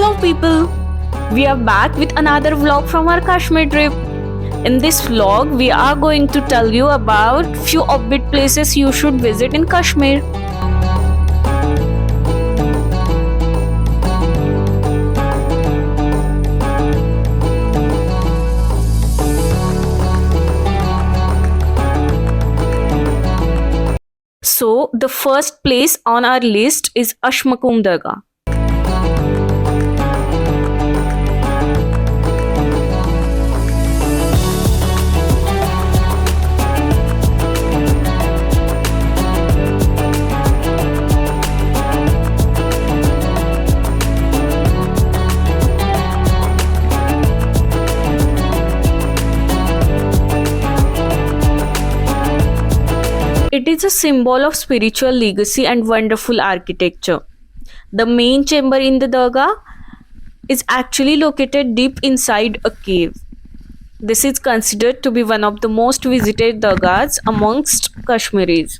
Hello people! We are back with another vlog from our Kashmir trip. In this vlog, we are going to tell you about few offbeat places you should visit in Kashmir. So, the first place on our list is Ashmakum Dargah. It is a symbol of spiritual legacy and wonderful architecture. The main chamber in the Dargah is actually located deep inside a cave. This is considered to be one of the most visited Dargahs amongst Kashmiris.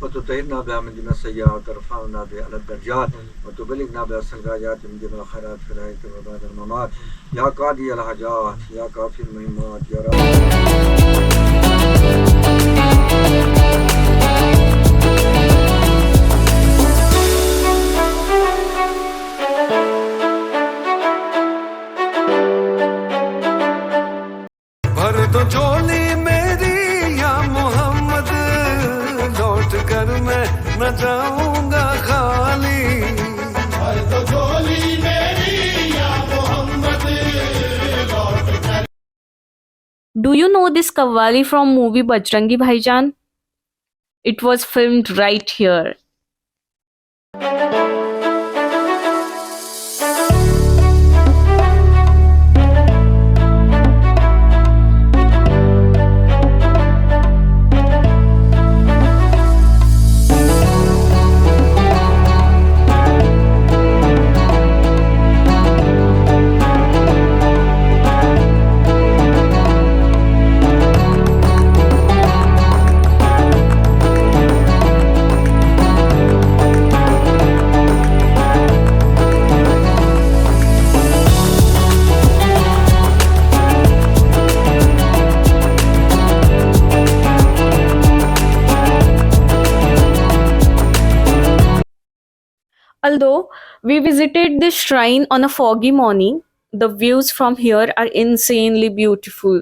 وتطهرنا بها من جميع السيئات وترفعنا بها على الدرجات وتبلغنا بها الخيرات من جميع الخيرات في الحياة وبعد الممات يا قاضي الحاجات يا كافي المهمات يا رب. भर दो झोली मेरी या मोहम्मद लौट कर मैं न जाऊंगा खाली भर दो झोली मेरी या मोहम्मद लौट कर. Do you know this Kavali from movie Bajrangi Bhaijaan? It was filmed right here. Although we visited this shrine on a foggy morning, the views from here are insanely beautiful.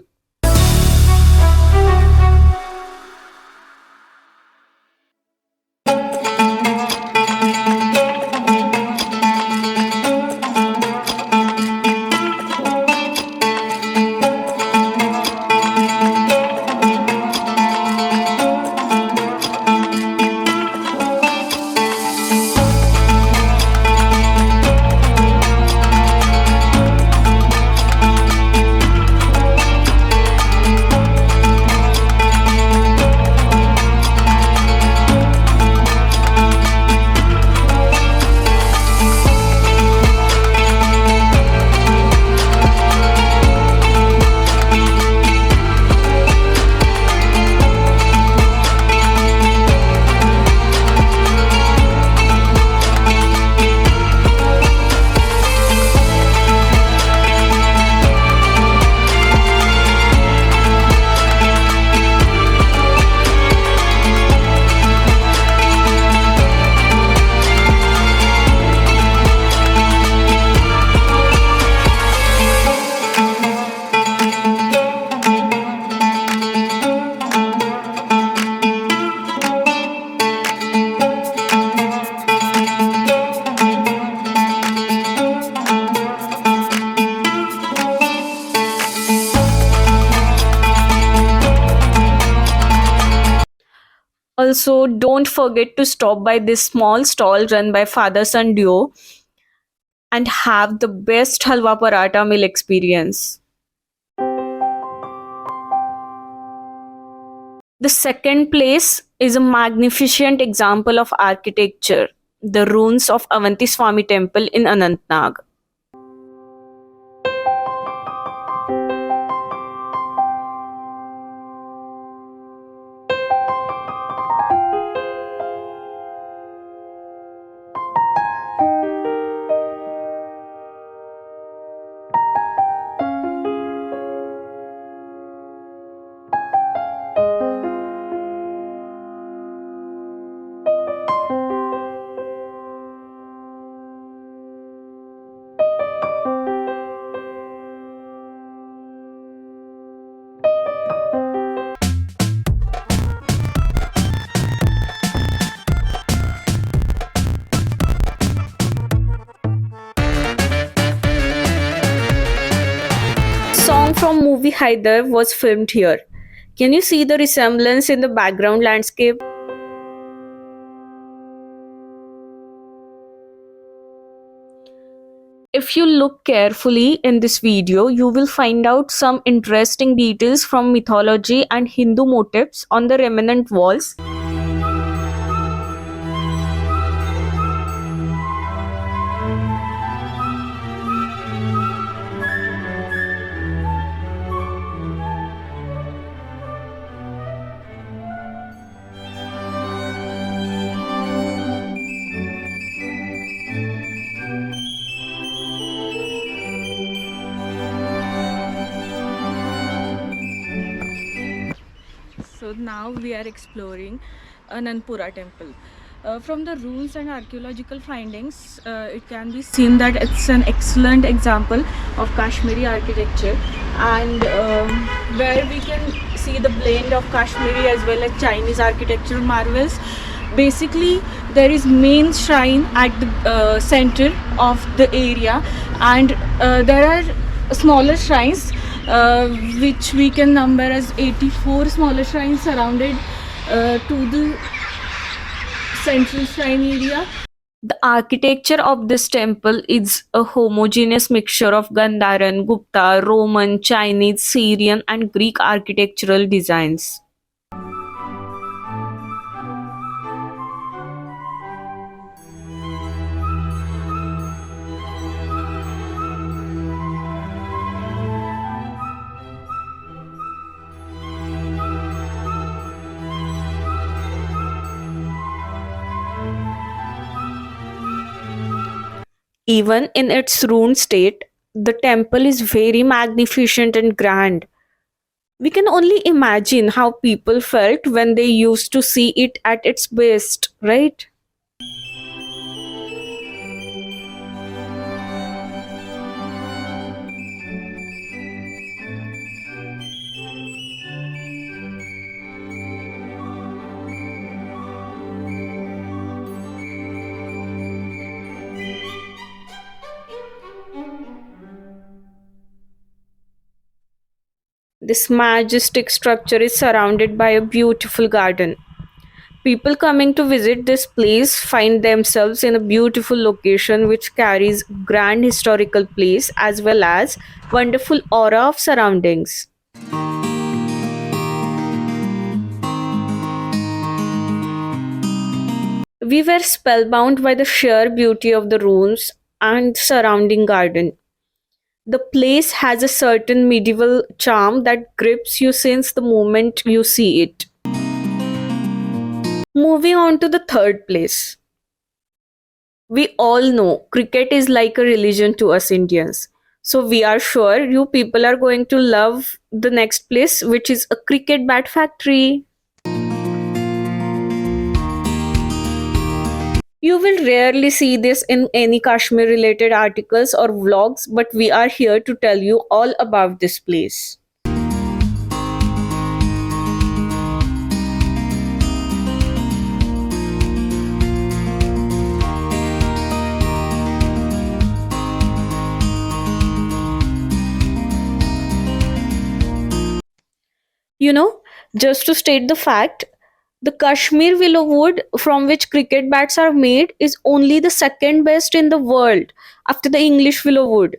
Also, don't forget to stop by this small stall run by father-son duo and have the best halwa paratha meal experience. The second place is a magnificent example of architecture, the ruins of Avanti Swami temple in Anantnag. Song from movie Haider was filmed here. Can you see the resemblance in the background landscape? If you look carefully in this video, you will find out some interesting details from mythology and Hindu motifs on the remnant walls. So now we are exploring Anandpura temple. From the ruins and archaeological findings, it can be seen that it's an excellent example of Kashmiri architecture, and where we can see the blend of Kashmiri as well as Chinese architectural marvels. Basically, there is main shrine at the center of the area, and there are smaller shrines which we can number as 84 smaller shrines surrounded to the central shrine area. The architecture of this temple is a homogeneous mixture of Gandharan, Gupta, Roman, Chinese, Syrian, and Greek architectural designs. Even in its ruined state, the temple is very magnificent and grand. We can only imagine how people felt when they used to see it at its best, right? This majestic structure is surrounded by a beautiful garden. People coming to visit this place find themselves in a beautiful location which carries grand historical place as well as wonderful aura of surroundings. We were spellbound by the sheer beauty of the ruins and surrounding garden. The place has a certain medieval charm that grips you since the moment you see it. Moving on to the third place. We all know cricket is like a religion to us Indians. So we are sure you people are going to love the next place, which is a cricket bat factory. You will rarely see this in any Kashmir related articles or vlogs, but we are here to tell you all about this place. You know, just to state the fact, The Kashmir willow wood from which cricket bats are made is only the second best in the world after the English willow wood.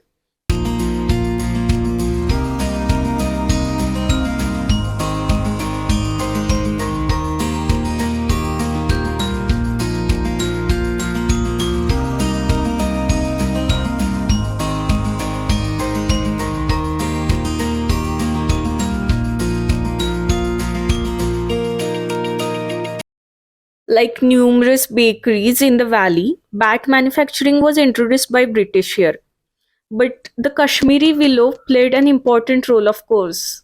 Like numerous bakeries in the valley, bat manufacturing was introduced by British here. But the Kashmiri willow played an important role, of course.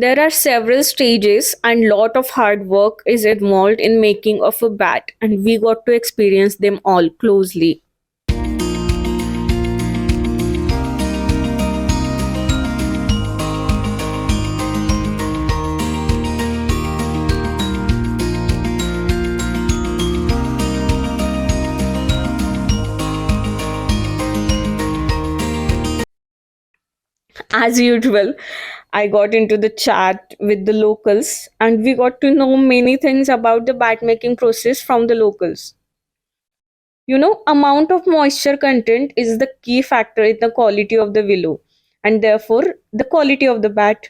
There are several stages and lot of hard work is involved in making of a bat, and we got to experience them all closely. As usual, I got into the chat with the locals and we got to know many things about the bat making process from the locals. Amount of moisture content is the key factor in the quality of the willow and therefore the quality of the bat.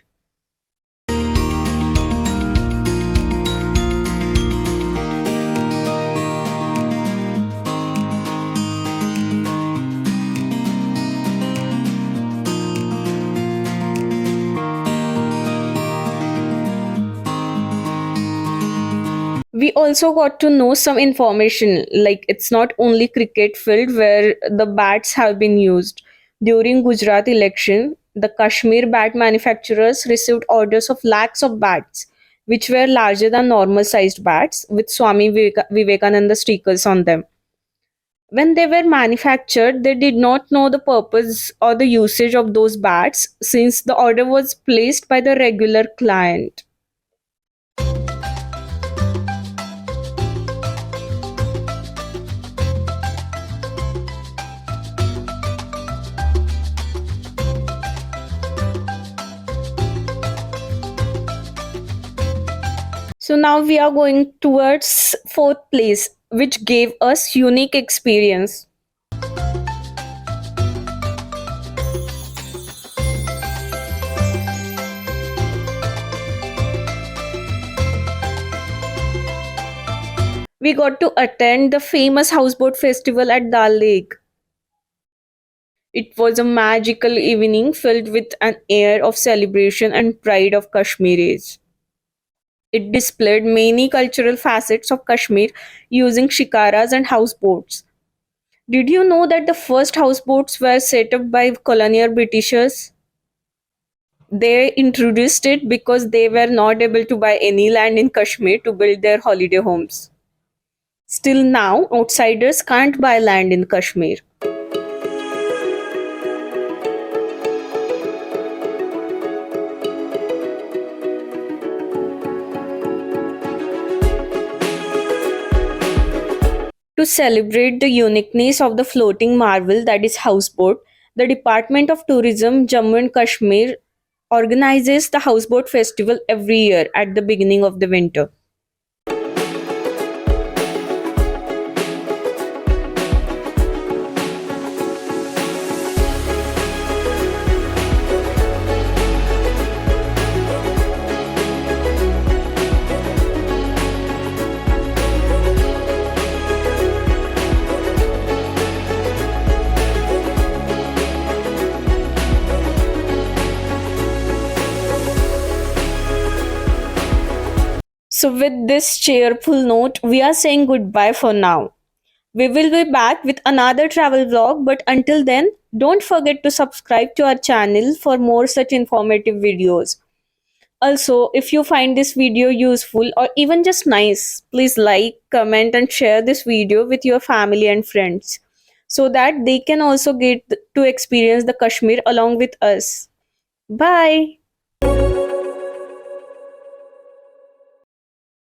We also got to know some information like it's not only cricket field where the bats have been used. During Gujarat election, the Kashmir bat manufacturers received orders of lakhs of bats, which were larger than normal sized bats with Swami Vivekananda stickers on them. When they were manufactured, they did not know the purpose or the usage of those bats since the order was placed by the regular client. So now we are going towards fourth place, which gave us unique experience. We got to attend the famous houseboat festival at Dal Lake. It was a magical evening filled with an air of celebration and pride of Kashmiris. It displayed many cultural facets of Kashmir using shikaras and houseboats. Did you know that the first houseboats were set up by colonial Britishers? They introduced it because they were not able to buy any land in Kashmir to build their holiday homes. Still now, outsiders can't buy land in Kashmir. To celebrate the uniqueness of the floating marvel that is houseboat, the Department of Tourism Jammu and Kashmir organizes the houseboat festival every year at the beginning of the winter. So, with this cheerful note, we are saying goodbye for now. We will be back with another travel vlog, but until then, don't forget to subscribe to our channel for more such informative videos. Also, if you find this video useful or even just nice, please like, comment, and share this video with your family and friends so that they can also get to experience the Kashmir along with us. Bye.